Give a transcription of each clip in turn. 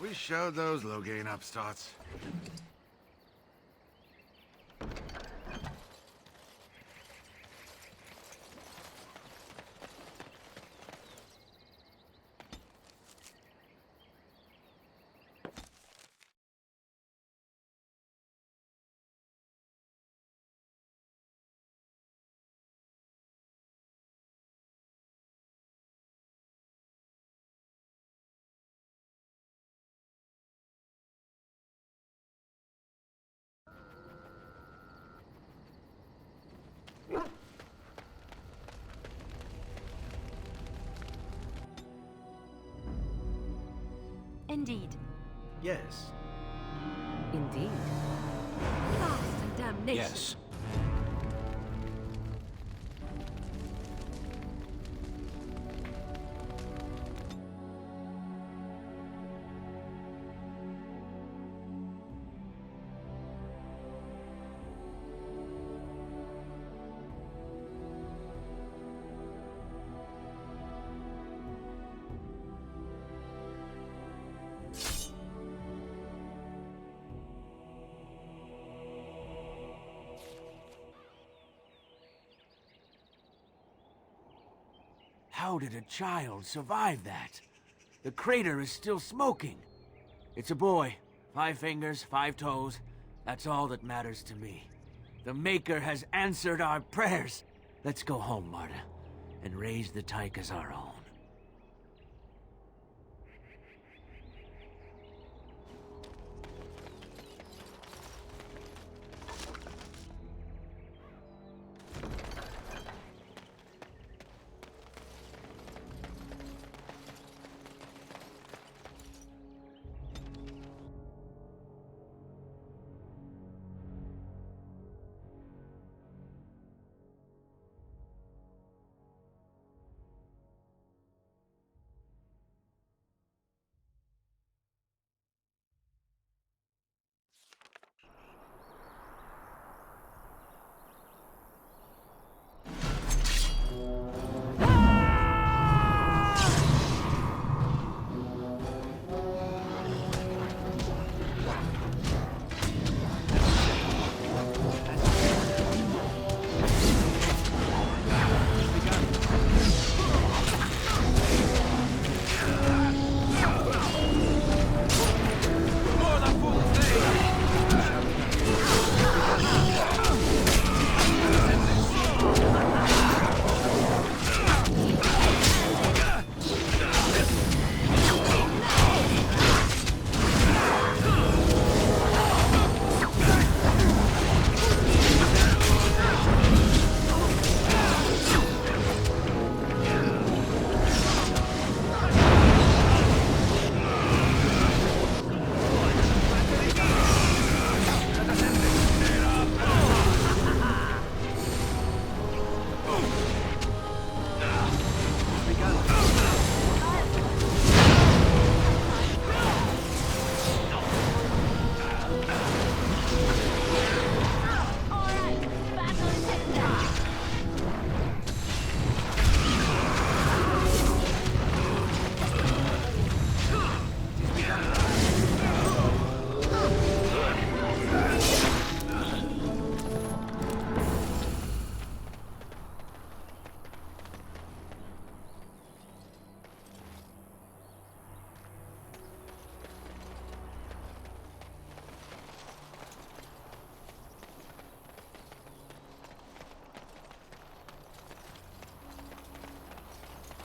We showed those low-gain upstarts. Indeed. Yes. Indeed. Blast and damnation. Yes. How did a child survive that? The crater is still smoking. It's a boy. 5 fingers, 5 toes. That's all that matters to me. The Maker has answered our prayers. Let's go home, Marta, and raise the Tyke as our own.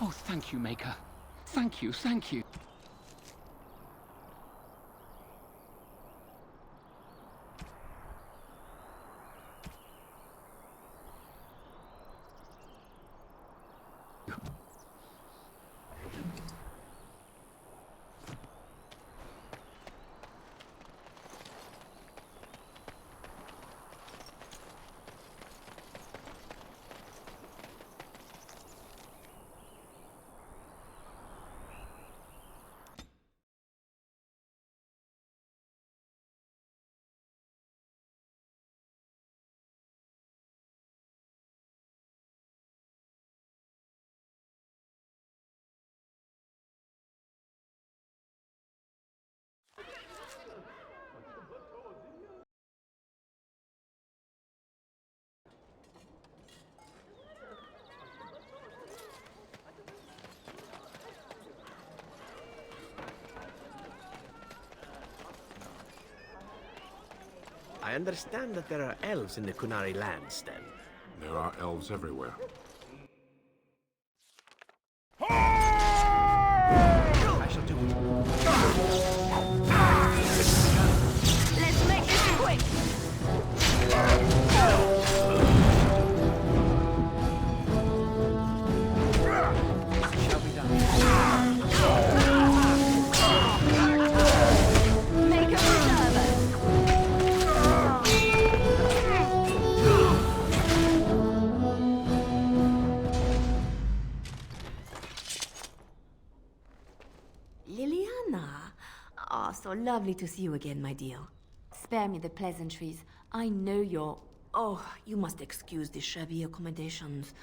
Oh, thank you, Maker. Thank you, thank you. understand that there are elves in the Kunari lands, then. There are elves everywhere. I shall do it. Let's make this quick! Shall be done. Make a preserver! Liliana! Ah, so lovely to see you again, my dear. Spare me the pleasantries. I know you're... Oh, you must excuse the shabby accommodations.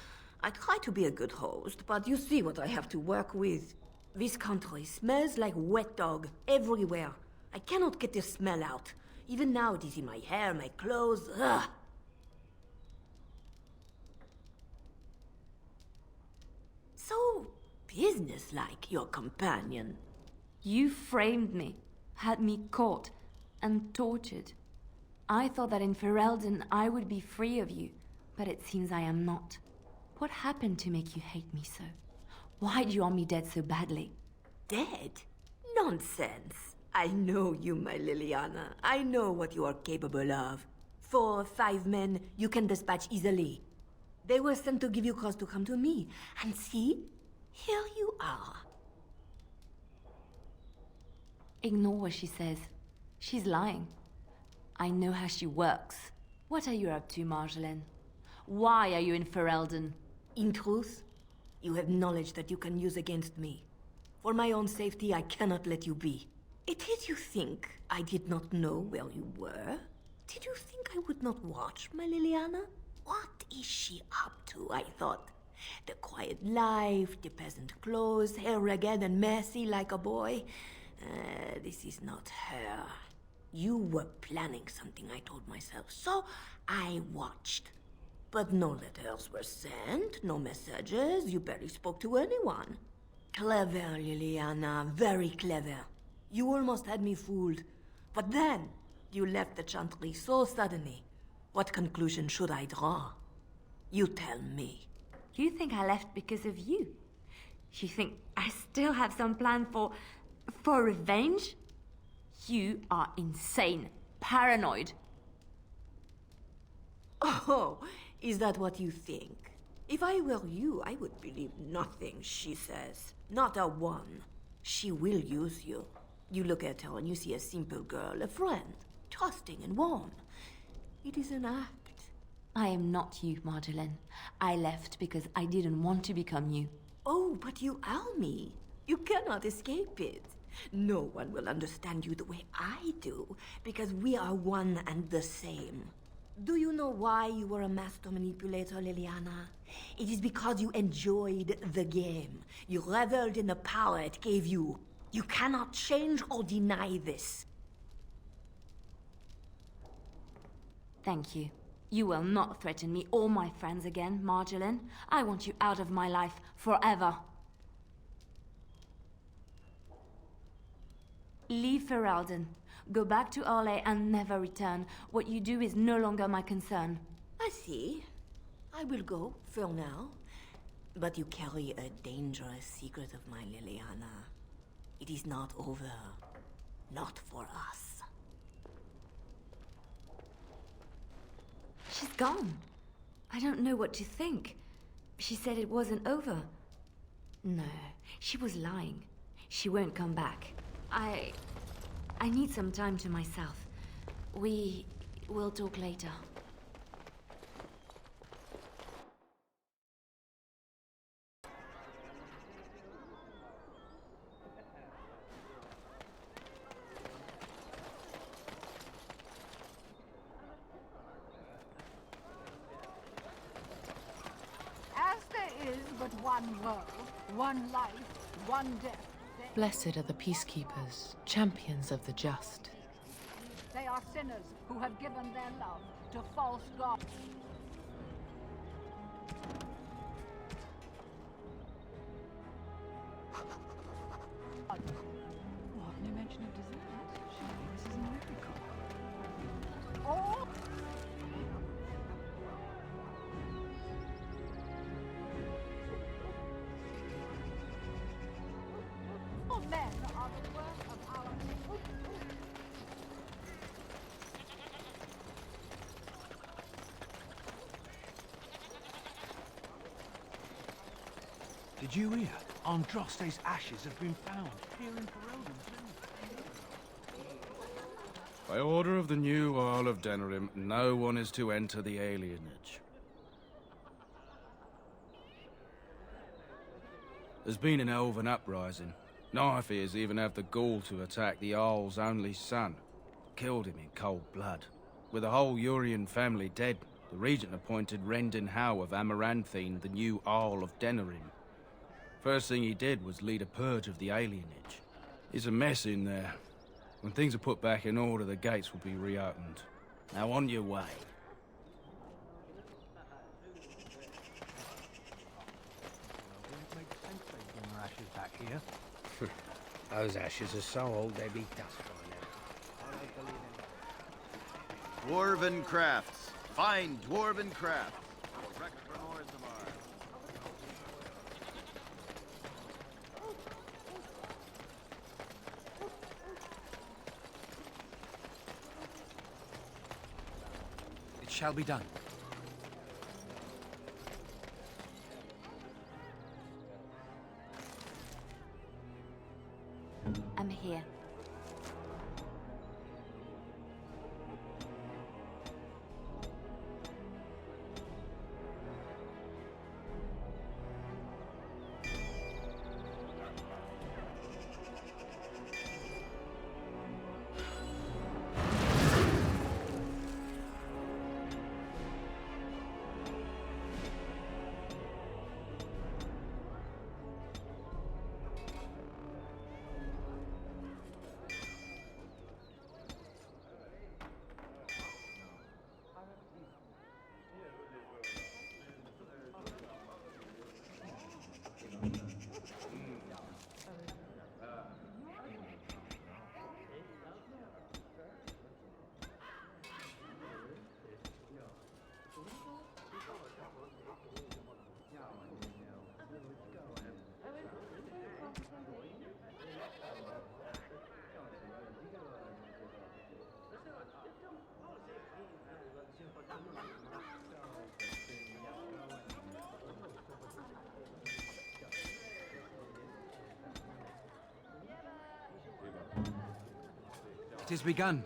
I try to be a good host, but you see what I have to work with. This country smells like wet dog everywhere. I cannot get the smell out. Even now it is in my hair, my clothes. Ugh. So businesslike, your companion. You framed me, had me caught, and tortured. I thought that in Ferelden I would be free of you, but it seems I am not. What happened to make you hate me so? Why do you want me dead so badly? Dead? Nonsense. I know you, my Liliana. I know what you are capable of. 4 or 5 men you can dispatch easily. They were sent to give you cause to come to me. And see, here you are. Ignore what she says. She's lying. I know how she works. What are you up to, Marjolaine? Why are you in Ferelden? In truth, you have knowledge that you can use against me. For my own safety, I cannot let you be. It is you think I did not know where you were? Did you think I would not watch, my Liliana? What is she up to, I thought? The quiet life, the peasant clothes, hair ragged and messy like a boy. This is not her. You were planning something, I told myself, so I watched. But no letters were sent, no messages, you barely spoke to anyone. Clever, Liliana, very clever. You almost had me fooled. But then, you left the Chantry so suddenly. What conclusion should I draw? You tell me. You think I left because of you? You think I still have some plan for revenge? You are insane, paranoid. Oh, is that what you think? If I were you, I would believe nothing she says. Not a one. She will use you. You look at her and you see a simple girl, a friend, trusting and warm. It is an act. I am not you, Marjolaine. I left because I didn't want to become you. Oh, but you are me. You cannot escape it. No one will understand you the way I do, because we are one and the same. Do you know why you were a master manipulator, Liliana? It is because you enjoyed the game. You reveled in the power it gave you. You cannot change or deny this. Thank you. You will not threaten me or my friends again, Marjolaine. I want you out of my life forever. Leave Ferelden. Go back to Arlay and never return. What you do is no longer my concern. I see. I will go, for now. But you carry a dangerous secret of mine, Liliana. It is not over. Not for us. She's gone. I don't know what to think. She said it wasn't over. No, she was lying. She won't come back. I need some time to myself. We will talk later. As there is but one world, one life, one death. Blessed are the peacekeepers, champions of the just. They are sinners who have given their love to false gods. No mention of dessert. Surely this is a miracle. All Did you hear? Andraste's ashes have been found here in Ferelden too. By order of the new Earl of Denerim, no one is to enter the alienage. There's been an elven uprising. Knifeears even have the gall to attack the Earl's only son. Killed him in cold blood. With the whole Urian family dead, the regent appointed Rendon Howe of Amaranthine the new Earl of Denerim. First thing he did was lead a purge of the alienage. It's a mess in there. When things are put back in order, the gates will be reopened. Now on your way. Wouldn't make sense they bring their ashes back here. Those ashes are so old they'd be dust by now. Dwarven crafts. Fine dwarven crafts. Correct for Orzammar. It shall be done. I'm here. It is begun.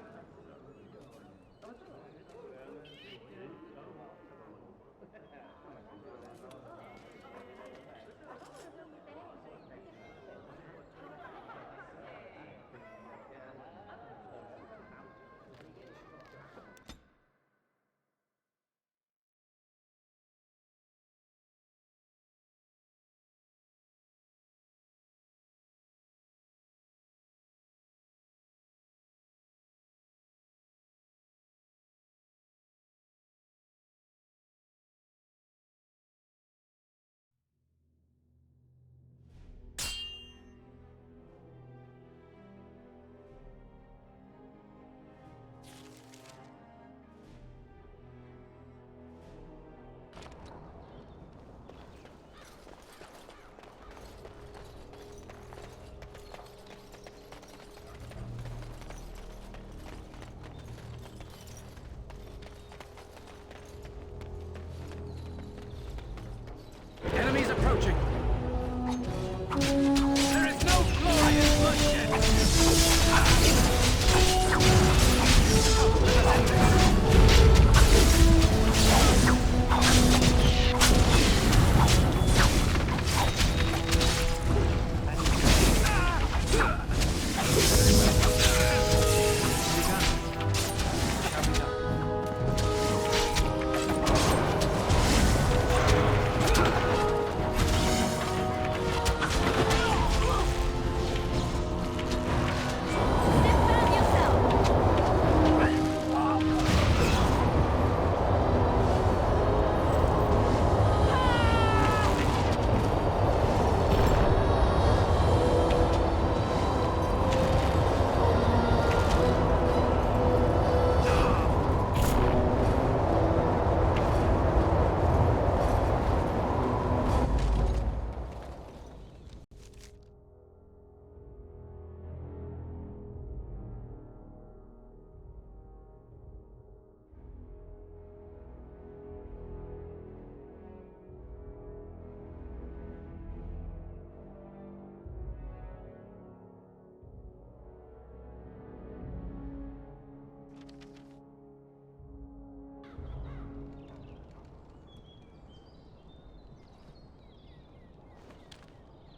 Enemies approaching. There is no glory in bloodshed.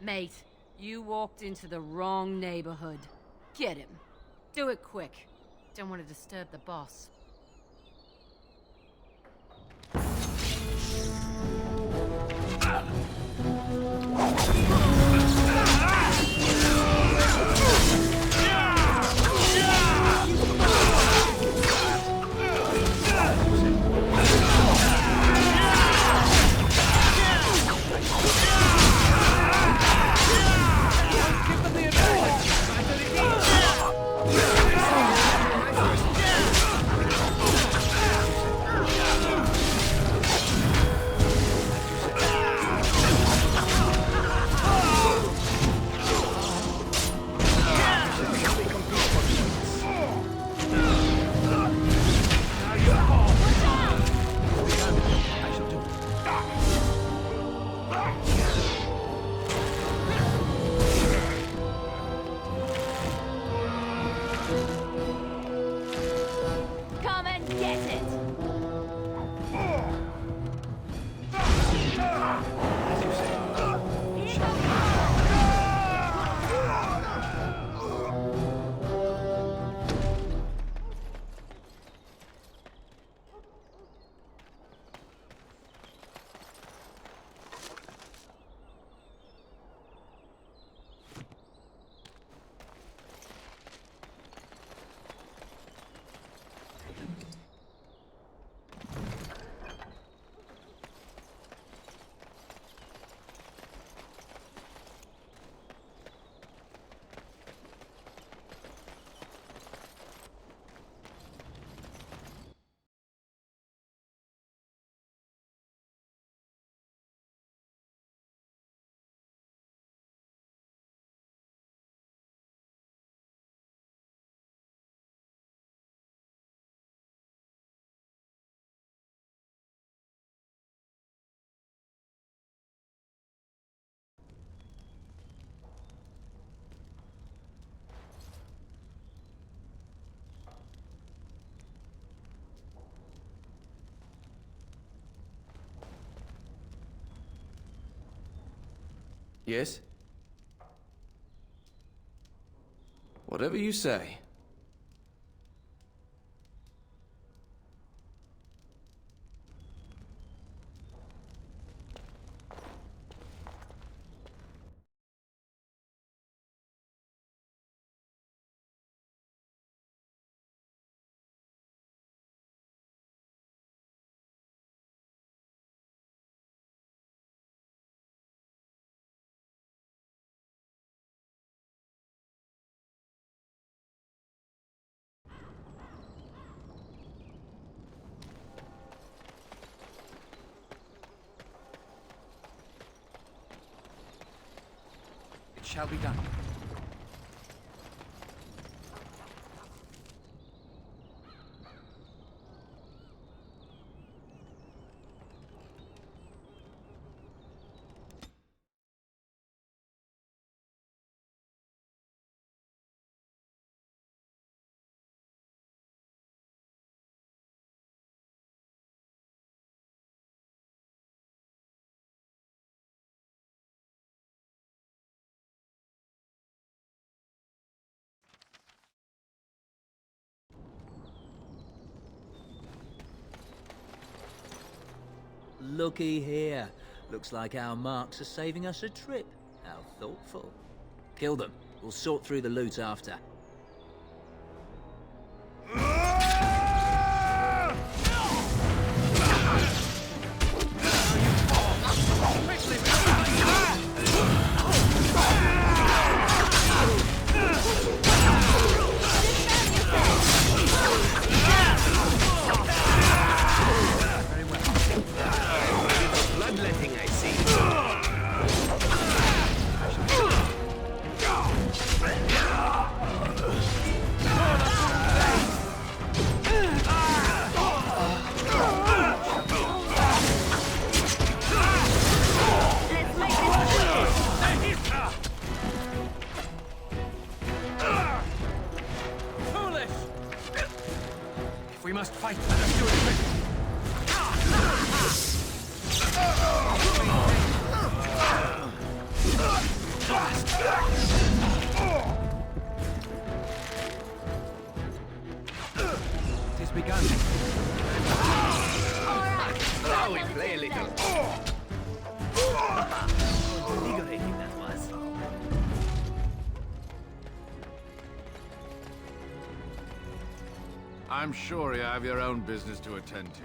Mate, you walked into the wrong neighborhood. Get him. Do it quick. Don't want to disturb the boss. Come and get it! Yes? Whatever you say. It shall be done. Looky here. Looks like our marks are saving us a trip. How thoughtful. Kill them. We'll sort through the loot after. Bloodletting, I see. I'm sure you have your own business to attend to.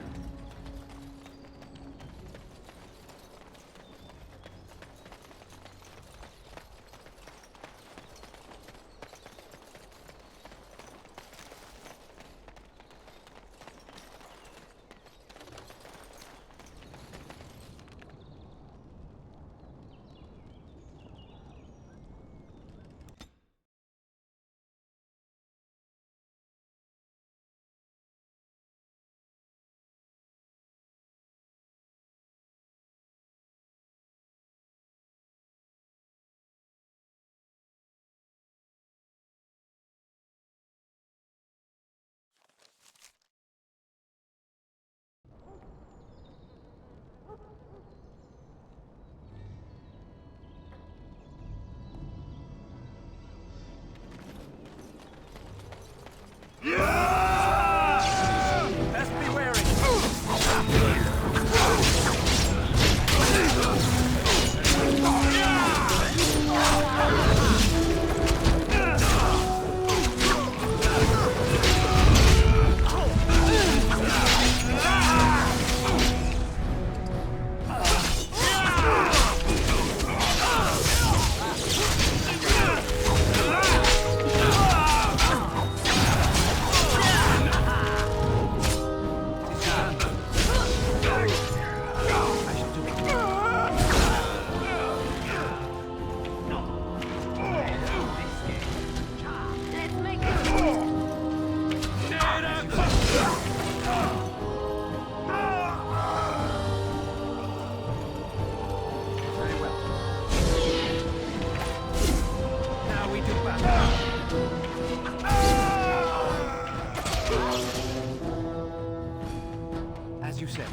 As you said.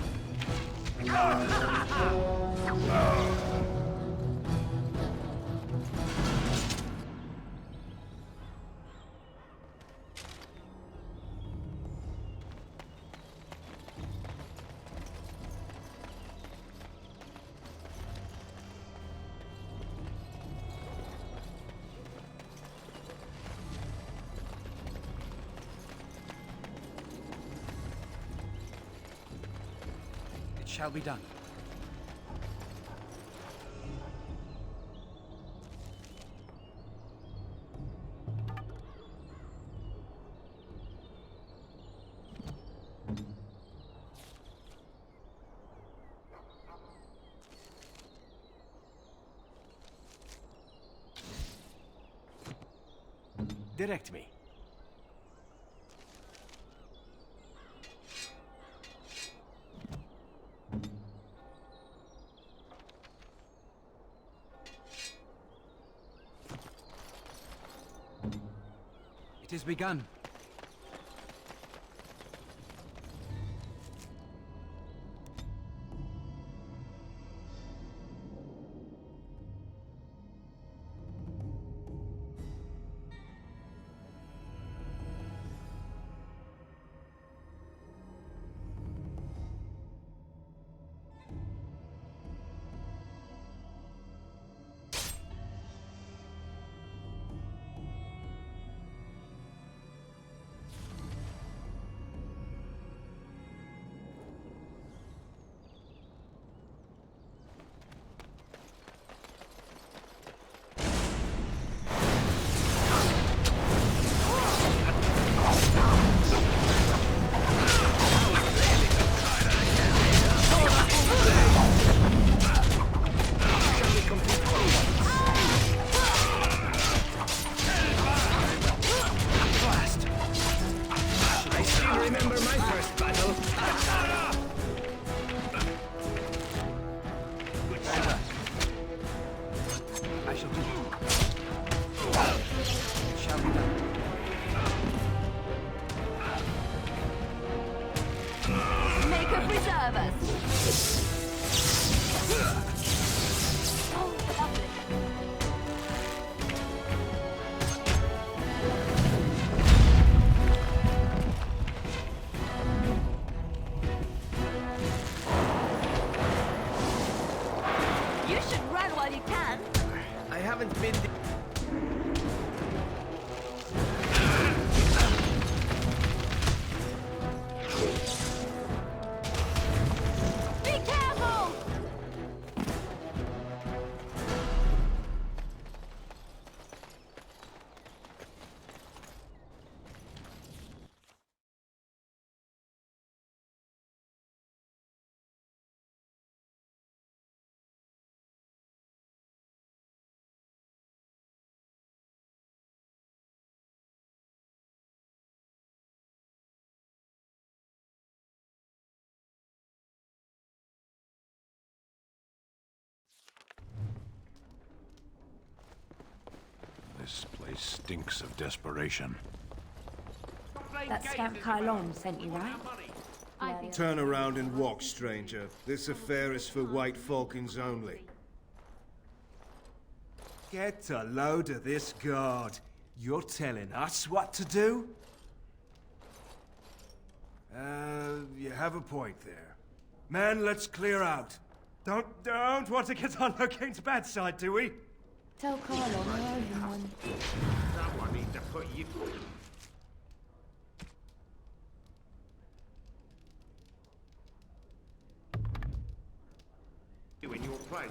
It shall be done. Direct me. It is begun. This place stinks of desperation. That scamp Kylon sent you, right? Turn around and walk, stranger. This affair is for white falcons only. Get a load of this guard. You're telling us what to do? You have a point there. Man, let's clear out. Don't want to get on Locane's bad side, do we? Tell Kylon I owe him one. Someone needs to put you... You in your place.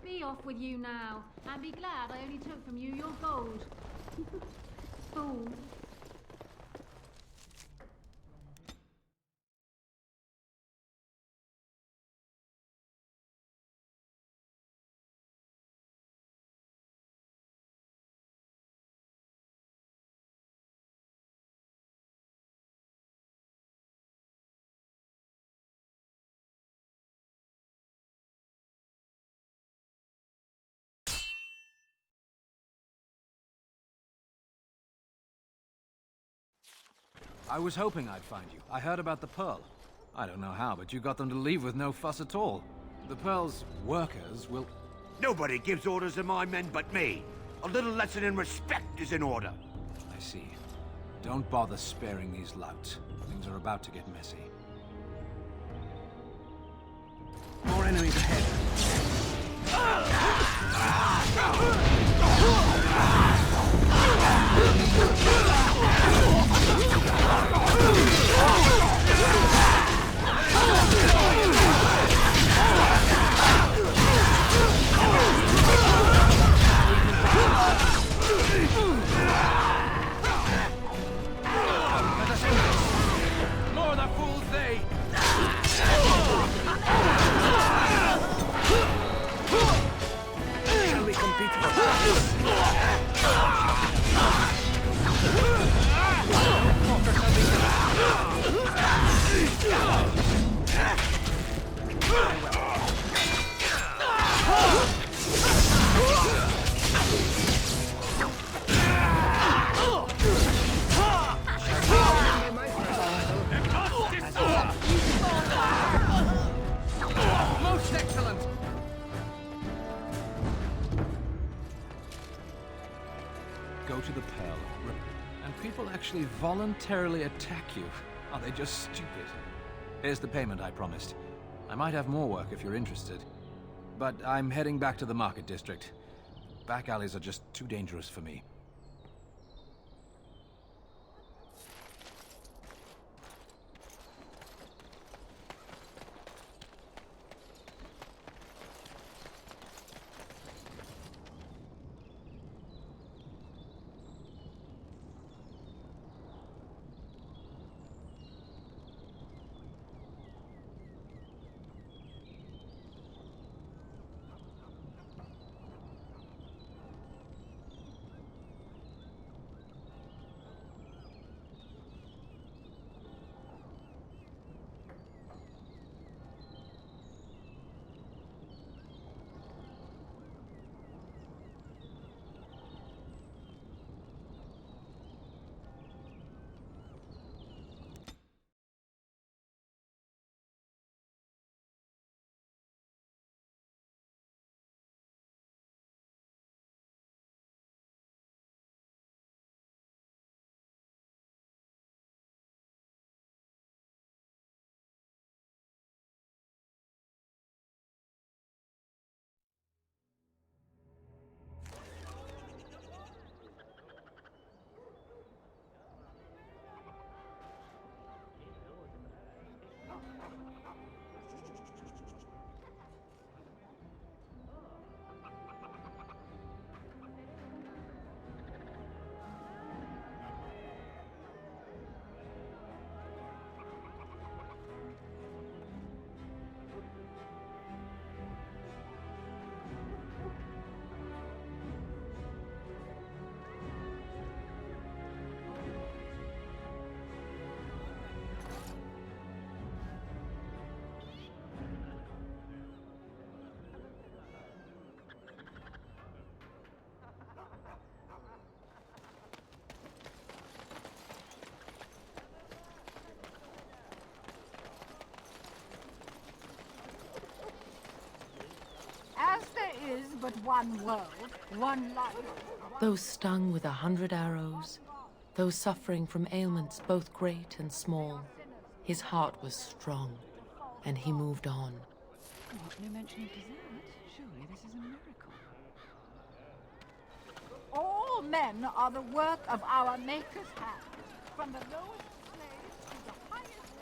Be off with you now, and be glad I only took from you your gold. Fool. I was hoping I'd find you. I heard about the Pearl. I don't know how, but you got them to leave with no fuss at all. The Pearl's workers will... Nobody gives orders to my men but me. A little lesson in respect is in order. I see. Don't bother sparing these louts. Things are about to get messy. More enemies ahead. More the fools they! Shall we compete for Most excellent! Go to the Pearl, and people actually voluntarily attack you. Are they just stupid? Here's the payment I promised. I might have more work if you're interested. But I'm heading back to the Market District. Back alleys are just too dangerous for me. but one world, one life. Those stung with 100 arrows, those suffering from ailments both great and small, his heart was strong, and he moved on. What, no mention of dessert? Surely this is a miracle. All men are the work of our Maker's hand, from the lowest slaves to the highest.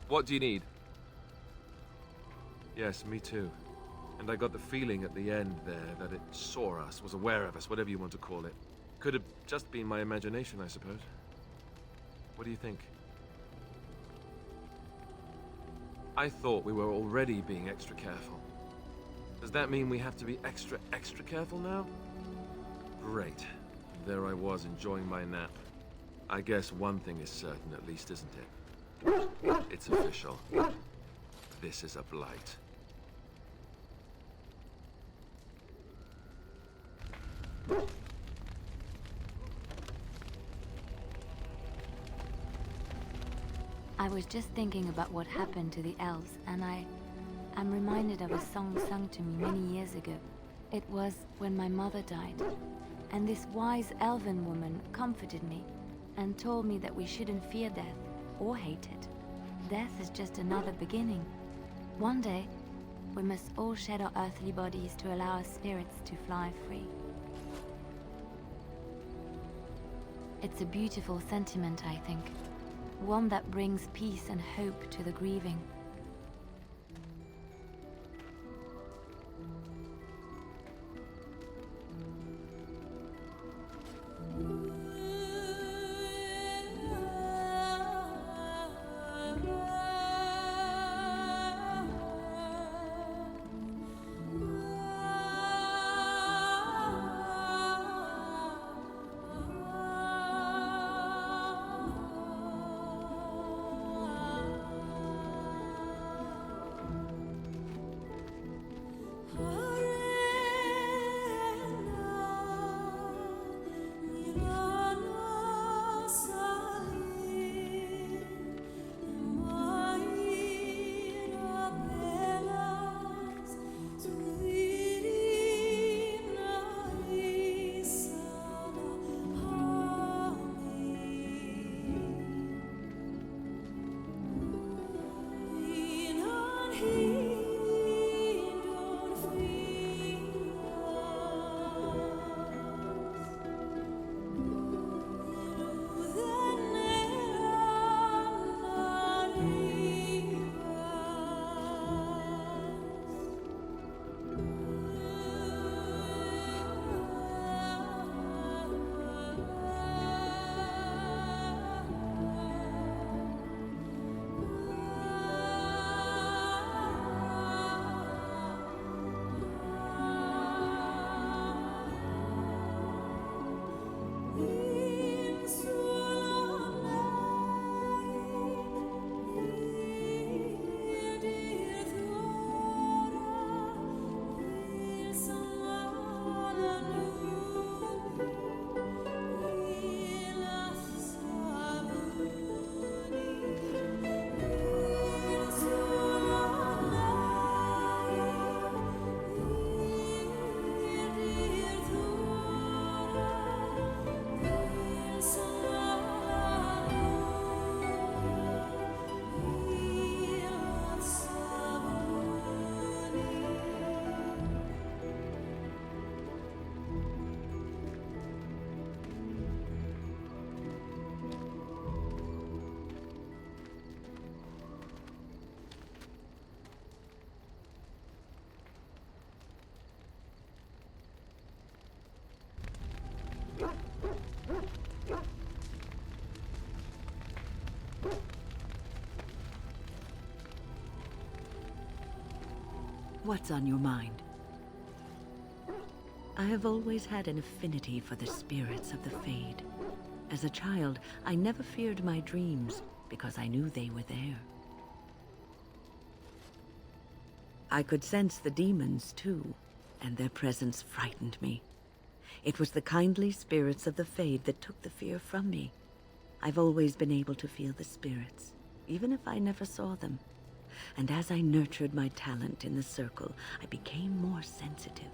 What do you need? Yes, me too. And I got the feeling at the end there that it saw us, was aware of us, whatever you want to call it. Could have just been my imagination, I suppose. What do you think? I thought we were already being extra careful. Does that mean we have to be extra careful now? Great. There I was, enjoying my nap. I guess one thing is certain at least, isn't it? It's official. This is a blight. I was just thinking about what happened to the elves, and I'm reminded of a song sung to me many years ago. It was when my mother died, and this wise elven woman comforted me and told me that we shouldn't fear death or hate it. Death is just another beginning. One day, we must all shed our earthly bodies to allow our spirits to fly free. It's a beautiful sentiment, I think. One that brings peace and hope to the grieving. What's on your mind? I have always had an affinity for the spirits of the Fade. As a child, I never feared my dreams because I knew they were there. I could sense the demons, too, and their presence frightened me. It was the kindly spirits of the Fade that took the fear from me. I've always been able to feel the spirits, even if I never saw them. And as I nurtured my talent in the circle, I became more sensitive.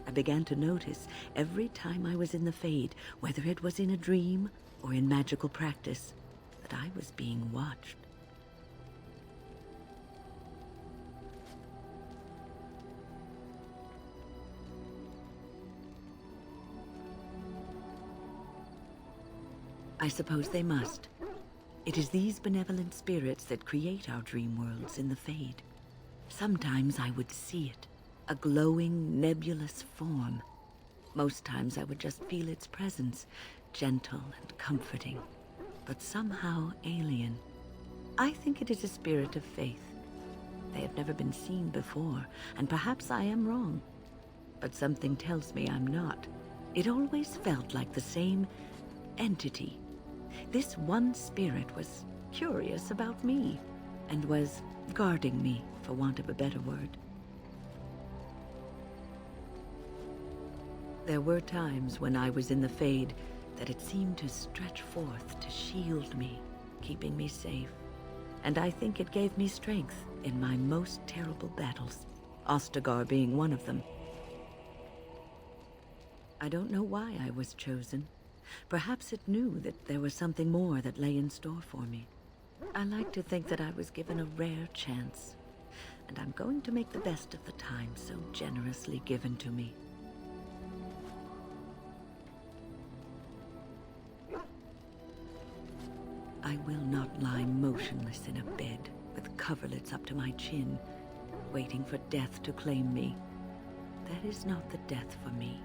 I began to notice every time I was in the Fade, whether it was in a dream or in magical practice, that I was being watched. I suppose they must. It is these benevolent spirits that create our dream worlds in the Fade. Sometimes I would see it, a glowing, nebulous form. Most times I would just feel its presence, gentle and comforting, but somehow alien. I think it is a spirit of faith. They have never been seen before, and perhaps I am wrong. But something tells me I'm not. It always felt like the same entity. This one spirit was curious about me, and was guarding me, for want of a better word. There were times when I was in the Fade that it seemed to stretch forth to shield me, keeping me safe. And I think it gave me strength in my most terrible battles, Ostagar being one of them. I don't know why I was chosen. Perhaps it knew that there was something more that lay in store for me. I like to think that I was given a rare chance, and I'm going to make the best of the time so generously given to me. I will not lie motionless in a bed with coverlets up to my chin, waiting for death to claim me. That is not the death for me.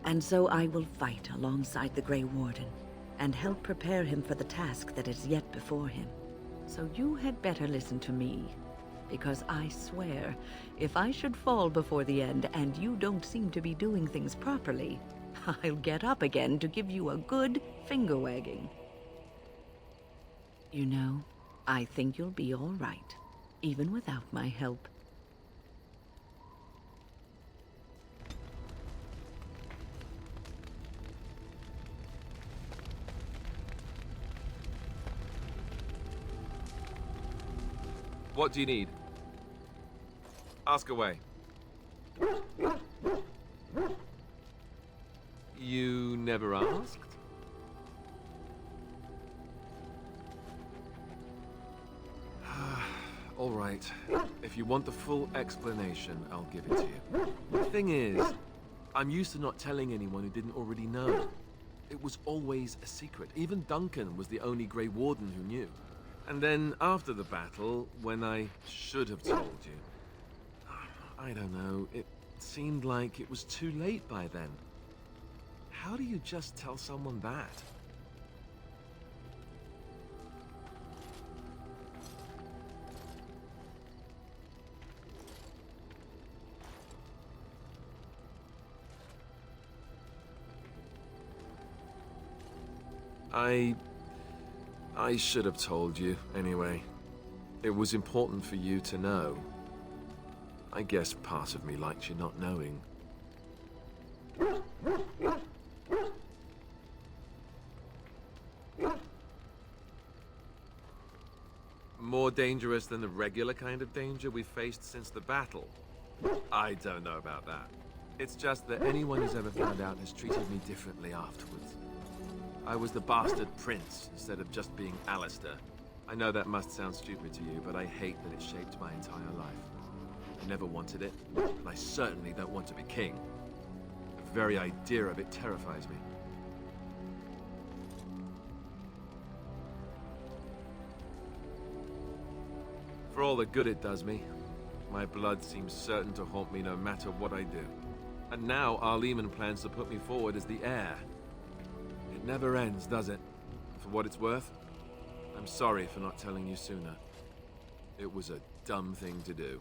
And so I will fight alongside the Grey Warden, and help prepare him for the task that is yet before him. So you had better listen to me, because I swear, if I should fall before the end and you don't seem to be doing things properly, I'll get up again to give you a good finger-wagging. You know, I think you'll be all right, even without my help. What do you need? Ask away. You never asked? All right. If you want the full explanation, I'll give it to you. The thing is, I'm used to not telling anyone who didn't already know. It was always a secret. Even Duncan was the only Grey Warden who knew. And then, after the battle, when I should have told you, I don't know, it seemed like it was too late by then. How do you just tell someone that? I should have told you, anyway. It was important for you to know. I guess part of me liked you not knowing. More dangerous than the regular kind of danger we've faced since the battle? I don't know about that. It's just that anyone who's ever found out has treated me differently afterwards. I was the bastard prince instead of just being Alistair. I know that must sound stupid to you, but I hate that it shaped my entire life. I never wanted it, and I certainly don't want to be king. The very idea of it terrifies me. For all the good it does me, my blood seems certain to haunt me no matter what I do. And now Arleman plans to put me forward as the heir. It never ends, does it? For what it's worth, I'm sorry for not telling you sooner. It was a dumb thing to do.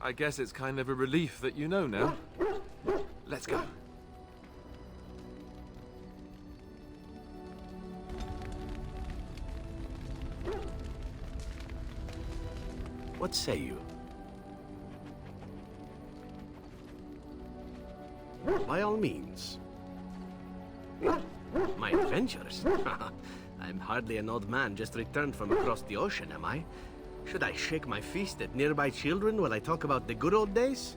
I guess it's kind of a relief that you know now. Let's go. What say you? By all means. My adventures? I'm hardly an old man just returned from across the ocean, am I? Should I shake my fist at nearby children while I talk about the good old days?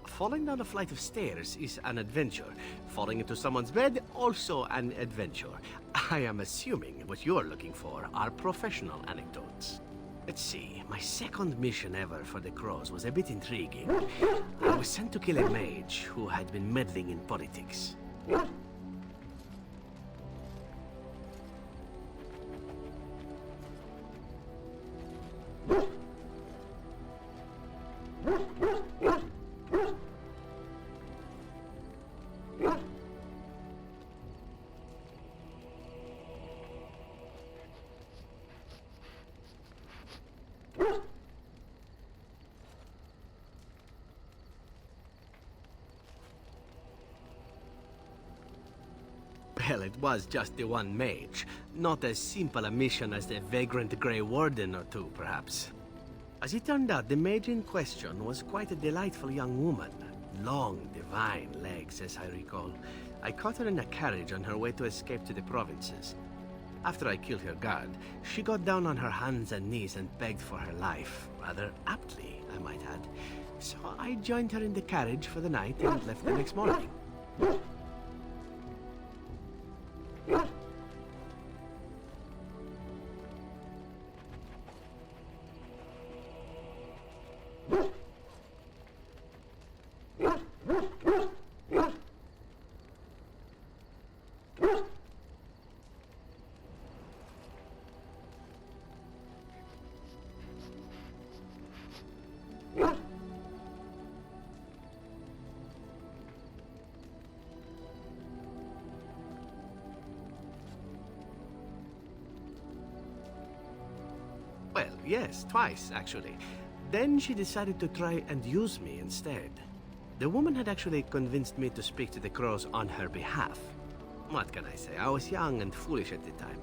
Falling down a flight of stairs is an adventure. Falling into someone's bed, also an adventure. I am assuming what you're looking for are professional anecdotes. Let's see, my second mission ever for the Crows was a bit intriguing. I was sent to kill a mage who had been meddling in politics. Well, it was just the one mage. Not as simple a mission as the vagrant Grey Warden or two, perhaps. As it turned out, the mage in question was quite a delightful young woman. Long, divine legs, as I recall. I caught her in a carriage on her way to escape to the provinces. After I killed her guard, she got down on her hands and knees and begged for her life. Rather aptly, I might add. So I joined her in the carriage for the night and left the next morning. Well, yes, twice, actually. Then she decided to try and use me instead. The woman had actually convinced me to speak to the Crows on her behalf. What can I say? I was young and foolish at the time.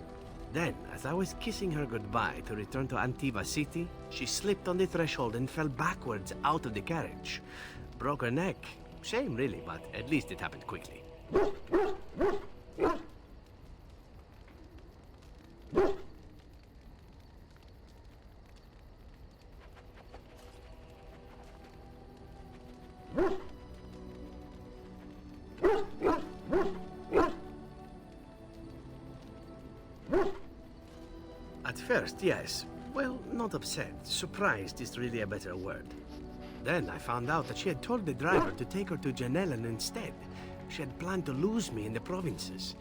Then, as I was kissing her goodbye to return to Antiva City, she slipped on the threshold and fell backwards out of the carriage. Broke her neck. Shame, really, but at least it happened quickly. At first, yes. Well, not upset. Surprised is really a better word. Then I found out that she had told the driver to take her to Janellen instead. She had planned to lose me in the provinces.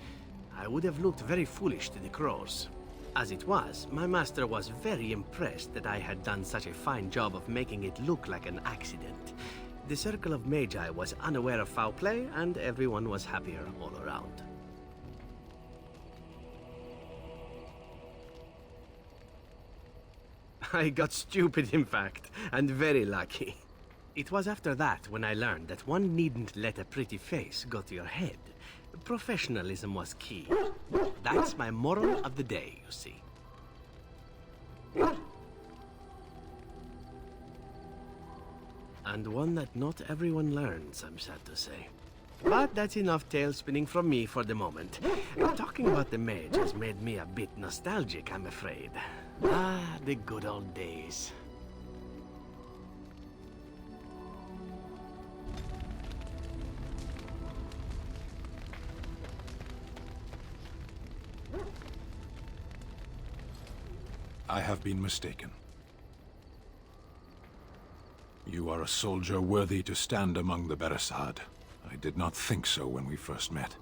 I would have looked very foolish to the Crows. As it was, my master was very impressed that I had done such a fine job of making it look like an accident. The circle of magi was unaware of foul play, and everyone was happier all around. I got stupid, in fact, and very lucky. It was after that when I learned that one needn't let a pretty face go to your head. Professionalism was key. That's my moral of the day, you see. And one that not everyone learns, I'm sad to say. But that's enough tale spinning from me for the moment. Talking about the mage has made me a bit nostalgic, I'm afraid. Ah, the good old days. I have been mistaken. You are a soldier worthy to stand among the Beresad. I did not think so when we first met.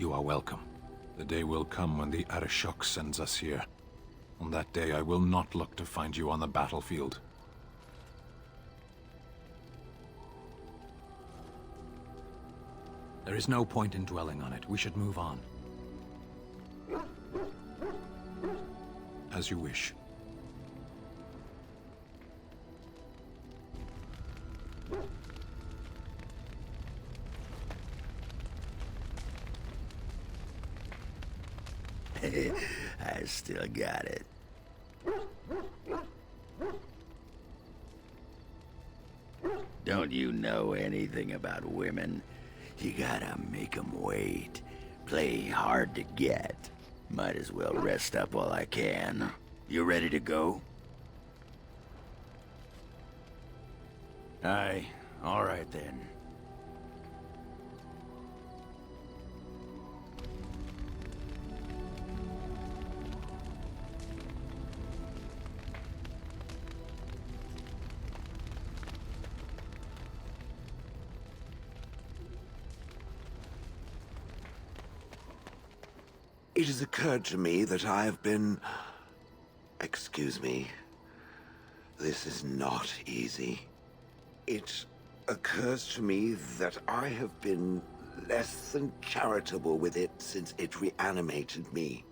You are welcome. The day will come when the Arishok sends us here. On that day, I will not look to find you on the battlefield. There is no point in dwelling on it. We should move on. As you wish. I still got it. Don't you know anything about women? You gotta make 'em wait. Play hard to get. Might as well rest up while I can. You ready to go? Aye, all right then. It has occurred to me that I have been... Excuse me. This is not easy. It occurs to me that I have been less than charitable with it since it reanimated me.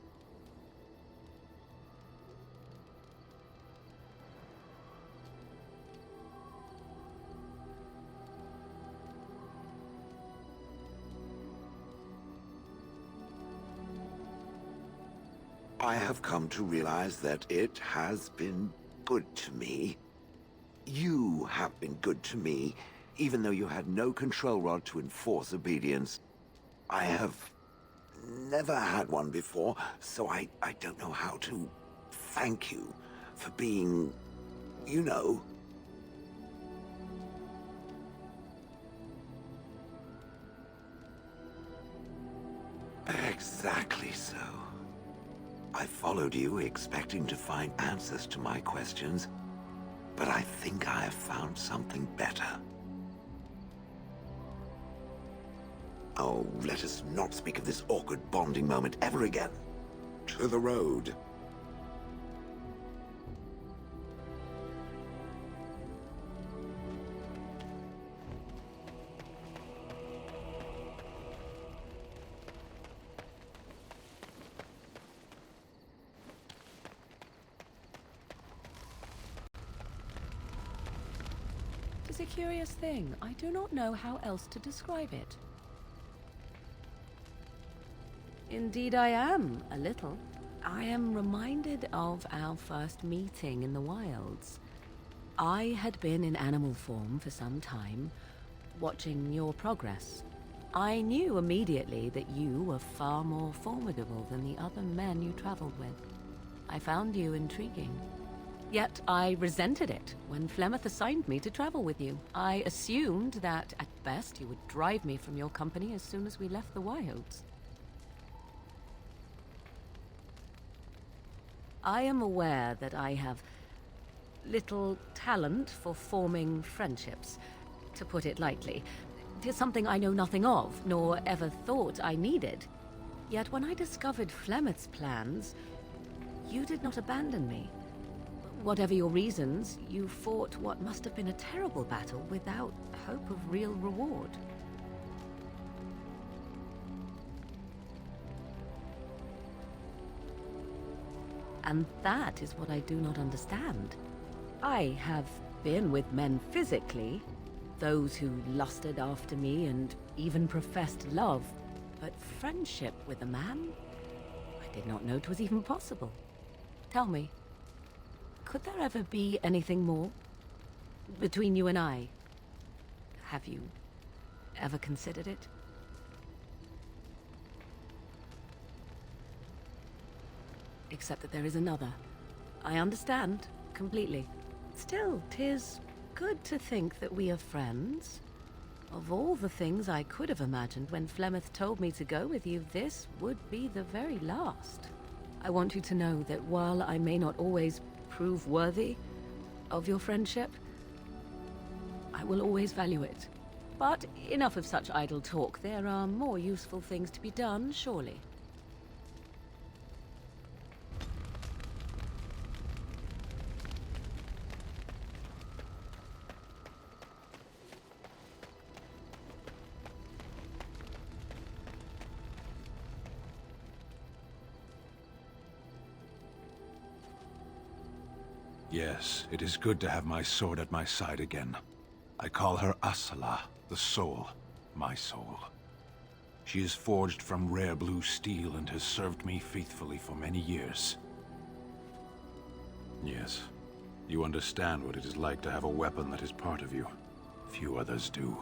I have come to realize that it has been good to me. You have been good to me, even though you had no control rod to enforce obedience. I have never had one before, so I don't know how to thank you for being, you know. Exactly so. I followed you, expecting to find answers to my questions, but I think I have found something better. Oh, let us not speak of this awkward bonding moment ever again. To the road. It's a curious thing. I do not know how else to describe it. Indeed I am, a little. I am reminded of our first meeting in the wilds. I had been in animal form for some time, watching your progress. I knew immediately that you were far more formidable than the other men you traveled with. I found you intriguing. Yet I resented it when Flemeth assigned me to travel with you. I assumed that, at best, you would drive me from your company as soon as we left the wilds. I am aware that I have little talent for forming friendships, to put it lightly. It is something I know nothing of, nor ever thought I needed. Yet when I discovered Flemeth's plans, you did not abandon me. Whatever your reasons, you fought what must have been a terrible battle without hope of real reward. And that is what I do not understand. I have been with men physically, those who lusted after me and even professed love, but friendship with a man? I did not know it was even possible. Tell me, could there ever be anything more between you and I? Have you ever considered it? Except that there is another. I understand completely. Still, 'tis good to think that we are friends. Of all the things I could have imagined when Flemeth told me to go with you, this would be the very last. I want you to know that while I may not always prove worthy of your friendship, I will always value it. But enough of such idle talk. There are more useful things to be done, surely. Yes, it is good to have my sword at my side again. I call her Asala, the soul, my soul. She is forged from rare blue steel and has served me faithfully for many years. Yes, you understand what it is like to have a weapon that is part of you. Few others do.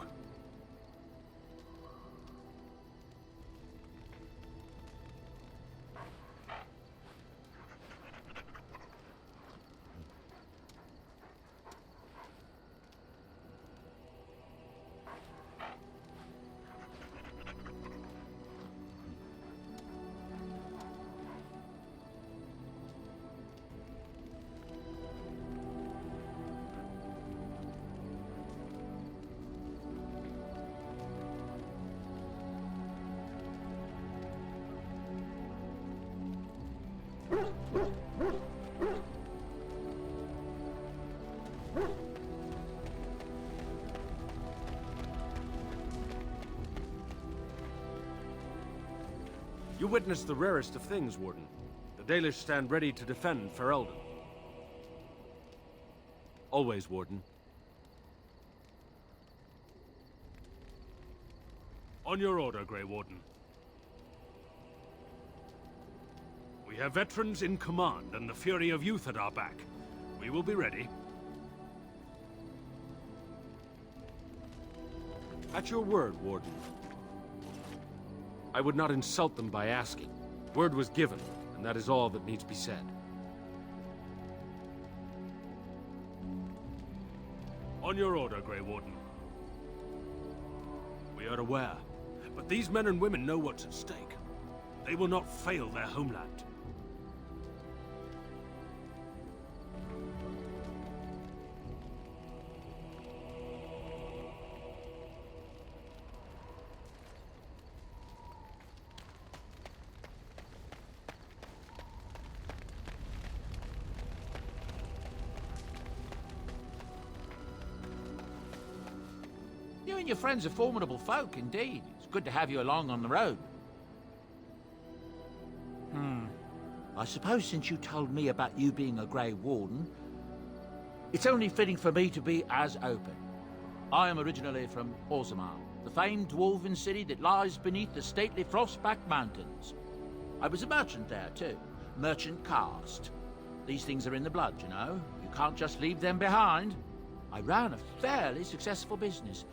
You witnessed the rarest of things, Warden. The Dalish stand ready to defend Ferelden. Always, Warden. On your order, Grey Warden. We have veterans in command and the fury of youth at our back. We will be ready. At your word, Warden. I would not insult them by asking. Word was given, and that is all that needs to be said. On your order, Grey Warden. We are aware, but these men and women know what's at stake. They will not fail their homeland. You and your friends are formidable folk, indeed. It's good to have you along on the road. I suppose since you told me about you being a Grey Warden, it's only fitting for me to be as open. I am originally from Orzammar, the famed dwarven city that lies beneath the stately Frostback Mountains. I was a merchant there, too. Merchant caste. These things are in the blood, you know. You can't just leave them behind. I ran a fairly successful business.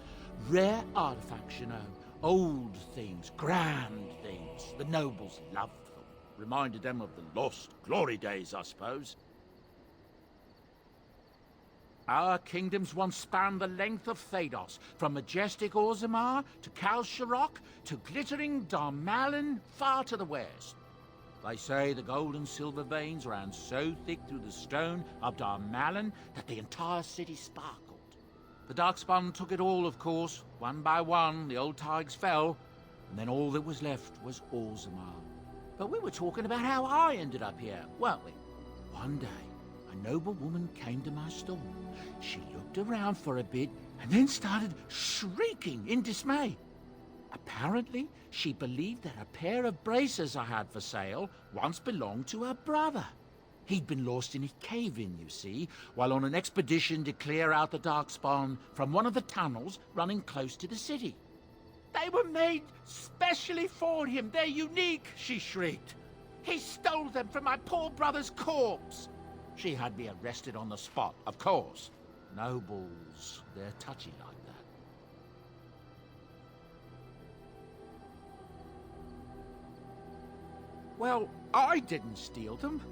Rare artifacts, you know. Old things, grand things. The nobles loved them. Reminded them of the lost glory days, I suppose. Our kingdoms once spanned the length of Thados, from majestic Orzammar to Kal Sharok to glittering Darmalin far to the west. They say the gold and silver veins ran so thick through the stone of Darmalin that the entire city sparkled. The darkspawn took it all, of course. One by one, the old tides fell, and then all that was left was Orzammar. But we were talking about how I ended up here, weren't we? One day, a noble woman came to my stall. She looked around for a bit, and then started shrieking in dismay. Apparently, she believed that a pair of braces I had for sale once belonged to her brother. He'd been lost in a cave-in, you see, while on an expedition to clear out the darkspawn from one of the tunnels running close to the city. They were made specially for him. They're unique, she shrieked. He stole them from my poor brother's corpse. She had me arrested on the spot, of course. Nobles, they're touchy like that. Well, I didn't steal them.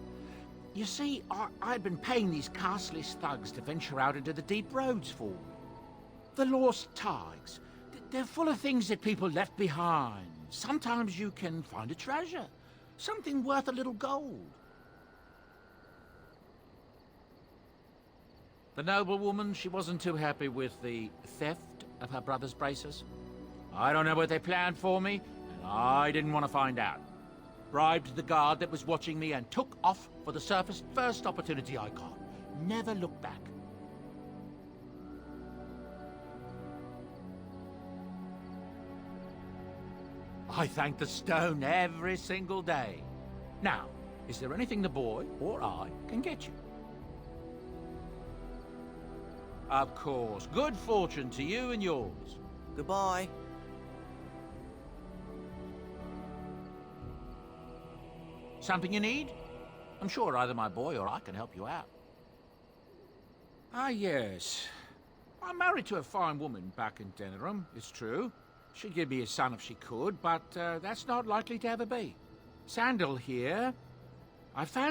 You see, I'd been paying these castless thugs to venture out into the deep roads for me. The lost tides. They're full of things that people left behind. Sometimes you can find a treasure. Something worth a little gold. The noblewoman, she wasn't too happy with the theft of her brother's bracers. I don't know what they planned for me, and I didn't want to find out. Bribed the guard that was watching me and took off for the surface first opportunity I got. Never looked back. I thank the stone every single day. Now, is there anything the boy or I can get you? Of course. Good fortune to you and yours. Goodbye. Something you need? I'm sure either my boy or I can help you out. Ah, yes. I'm married to a fine woman back in Denerim, it's true. She'd give me a son if she could, but that's not likely to ever be. Sandal here. I found